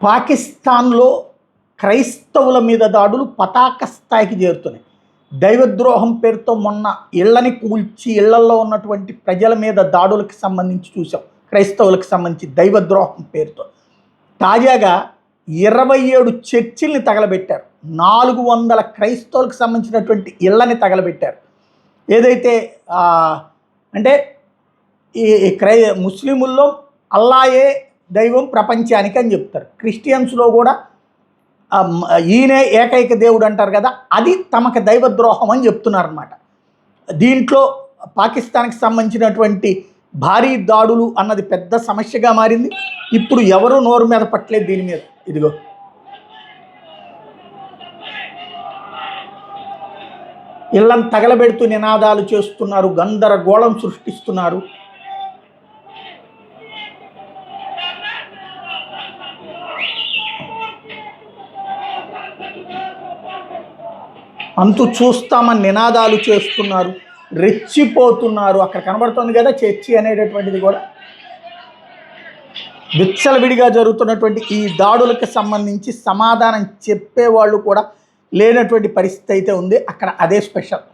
పాకిస్తాన్లో క్రైస్తవుల మీద దాడులు పతాక స్థాయికి చేరుతున్నాయి. దైవద్రోహం పేరుతో మొన్న ఇళ్లని కూల్చి ఇళ్లల్లో ఉన్నటువంటి ప్రజల మీద దాడులకు సంబంధించి చూసాం. క్రైస్తవులకు సంబంధించి దైవద్రోహం పేరుతో తాజాగా 27 చర్చిల్ని తగలబెట్టారు. 400 క్రైస్తవులకు సంబంధించినటువంటి ఇళ్లని తగలబెట్టారు. ఏదైతే అంటే ఈ ముస్లిముల్లో అల్లాయే దైవం ప్రపంచానికి అని చెప్తారు. క్రిస్టియన్స్లో కూడా ఈయనే ఏకైక దేవుడు అంటారు కదా, అది తమకు దైవద్రోహం అని చెప్తున్నారన్నమాట. దీంట్లో పాకిస్తాన్కి సంబంధించినటువంటి భారీ దాడులు అన్నది పెద్ద సమస్యగా మారింది. ఇప్పుడు ఎవరు నోరు మీద పట్టలేదు దీని మీద. ఇదిగో ఇళ్ళని తగలబెడుతూ నినాదాలు చేస్తున్నారు, గందరగోళం సృష్టిస్తున్నారు. అంతు చూస్తామని నినాదాలు చేస్తున్నారు, రెచ్చిపోతున్నారు. అక్కడ కనబడుతుంది కదా చర్చి అనేటటువంటిది కూడా. విచ్చలవిడిగా జరుగుతున్నటువంటి ఈ దాడులకు సంబంధించి సమాధానం చెప్పేవాళ్ళు కూడా లేనటువంటి పరిస్థితి అయితే ఉంది అక్కడ. అదే స్పెషల్.